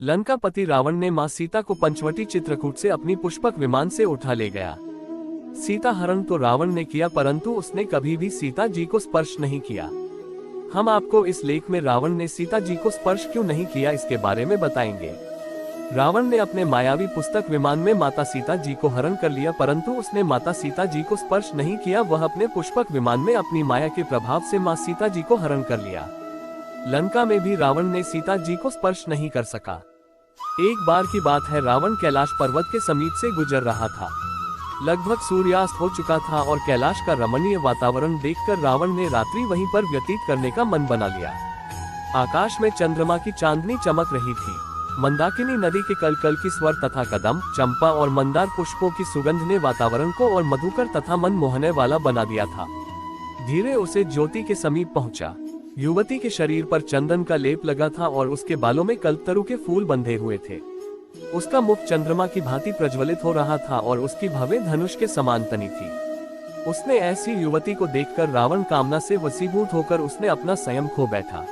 लंकापति रावण ने मां सीता को पंचवटी चित्रकूट से अपनी पुष्पक विमान से उठा ले गया। सीता हरण तो रावण ने किया, परंतु उसने कभी भी सीता जी को स्पर्श नहीं किया। हम आपको इस लेख में रावण ने सीता जी को स्पर्श क्यों नहीं किया इसके बारे में बताएंगे। रावण ने अपने मायावी पुस्तक विमान में माता सीता जी को हरण कर लिया, परंतु उसने माता सीता जी को स्पर्श नहीं किया। वह अपने पुष्पक विमान में अपनी माया के प्रभाव से मां सीता जी को हरण कर लिया। लंका में भी रावण ने सीता जी को स्पर्श नहीं कर सका। एक बार की बात है, रावण कैलाश पर्वत के समीप से गुजर रहा था। लगभग सूर्यास्त हो चुका था और कैलाश का रमणीय वातावरण देखकर रावण ने रात्रि वहीं पर व्यतीत करने का मन बना लिया। आकाश में चंद्रमा की चांदनी चमक रही थी। मंदाकिनी नदी के कलकल की स्वर तथा कदम, चंपा और मंदार पुष्पों की सुगंध ने वातावरण को और मधुकर तथा मन मोहने वाला बना दिया था। धीरे उसे ज्योति के समीप पहुंचा। युवती के शरीर पर चंदन का लेप लगा था और उसके बालों में कल्पतरु के फूल बंधे हुए थे। उसका मुख चंद्रमा की भांति प्रज्वलित हो रहा था और उसकी भवें धनुष के समान तनी थी। उसने ऐसी युवती को देखकर रावण कामना से वशीभूत होकर उसने अपना संयम खो बैठा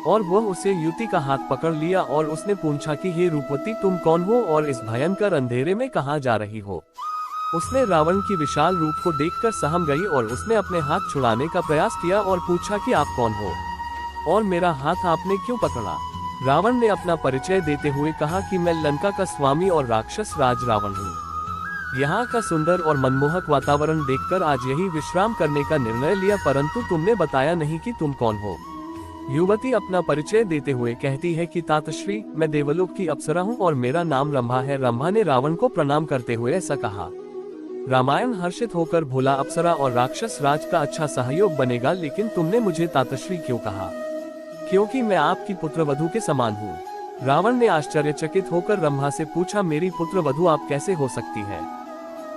और वह उसे युवती का हाथ पकड़ लिया और उसने पूछा कि हे रूपवती, तुम कौन हो और इस भयंकर अंधेरे में कहाँ जा रही हो। उसने रावण की विशाल रूप को देखकर सहम गई और उसने अपने हाथ छुड़ाने का प्रयास किया और पूछा कि आप कौन हो और मेरा हाथ आपने क्यों पकड़ा। रावण ने अपना परिचय देते हुए कहा कि मैं लंका का स्वामी और राक्षस राज रावण हूँ। यहाँ का सुंदर और मनमोहक वातावरण देखकर आज यही विश्राम करने का निर्णय लिया, परंतु तुमने बताया नहीं कि तुम कौन हो। युवती अपना परिचय देते हुए कहती है कि तातश्री, मैं देवलोक की अप्सरा हूँ और मेरा नाम रंभा है। रंभा ने रावण को प्रणाम करते हुए ऐसा कहा। रामायण हर्षित होकर बोला, अप्सरा और राक्षस राज का अच्छा सहयोग बनेगा, लेकिन तुमने मुझे तातश्री क्यों कहा? क्योंकि मैं आपकी पुत्रवधू के समान हूँ। रावण ने आश्चर्यचकित होकर रंभा से पूछा, मेरी पुत्रवधू आप कैसे हो सकती है?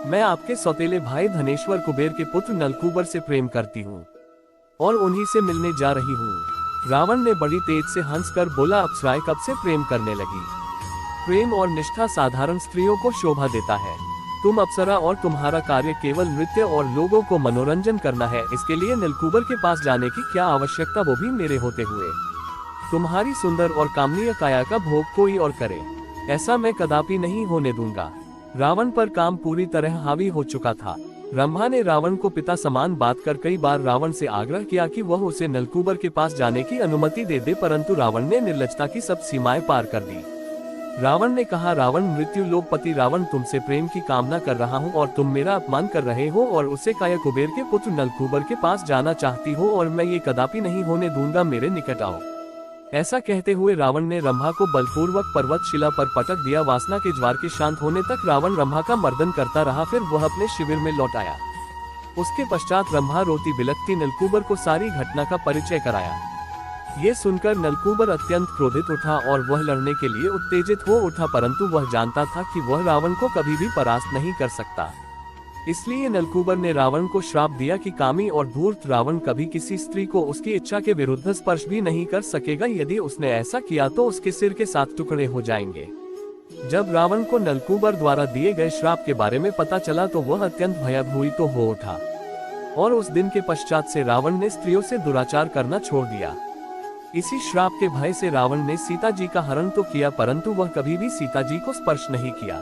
मैं आपके सौतेले भाई धनेश्वर कुबेर के पुत्र नलकूबर से प्रेम करती हूँ और उन्हीं से मिलने जा रही हूँ। रावण ने बड़ी तेज से हंसकर बोला, अप्सराएं कब से प्रेम करने लगी? प्रेम और निष्ठा साधारण स्त्रियों को शोभा देता है। तुम अप्सरा और तुम्हारा कार्य केवल नृत्य और लोगों को मनोरंजन करना है। इसके लिए नीलकुबर के पास जाने की क्या आवश्यकता, वो भी मेरे होते हुए। तुम्हारी सुंदर और कामनीय काया का भोग कोई और करे, ऐसा मैं कदापि नहीं होने दूंगा। रावण पर काम पूरी तरह हावी हो चुका था। रंभा ने रावण को पिता समान बात कर कई बार रावण से आग्रह किया कि वह उसे नलकूबर के पास जाने की अनुमति दे दे, परंतु रावण ने निर्लजता की सब सीमाएं पार कर दी। रावण ने कहा, रावण मृत्यु लोकपति रावण, तुमसे प्रेम की कामना कर रहा हूँ और तुम मेरा अपमान कर रहे हो और उसे काया कुबेर के पुत्र नलकूबर के पास जाना चाहती हो और मैं ये कदापि नहीं होने दूंगा। मेरे निकट आओ। ऐसा कहते हुए रावण ने रंभा को बलपूर्वक पर्वत शिला पर पटक दिया। वासना के ज्वार के शांत होने तक रावण रंभा का मर्दन करता रहा, फिर वह अपने शिविर में लौट आया। उसके पश्चात रंभा रोती बिलखती नलकूबर को सारी घटना का परिचय कराया। ये सुनकर नलकूबर अत्यंत क्रोधित उठा और वह लड़ने के लिए उत्तेजित हो उठा, परंतु वह जानता था कि वह रावण को कभी भी परास्त नहीं कर सकता। इसलिए नलकूबर ने रावण को श्राप दिया कि कामी और धूर्त रावण कभी किसी स्त्री को उसकी इच्छा के विरुद्ध स्पर्श भी नहीं कर सकेगा। यदि उसने ऐसा किया तो उसके सिर के 7 टुकड़े हो जाएंगे। जब रावण को नलकूबर द्वारा दिए गए श्राप के बारे में पता चला तो वह अत्यंत भयभीत हो उठा और उस दिन के पश्चात से रावण ने स्त्रियों से दुराचार करना छोड़ दिया। इसी श्राप के भय से रावण ने सीता जी का हरण तो किया, परंतु वह कभी भी सीता जी को स्पर्श नहीं किया।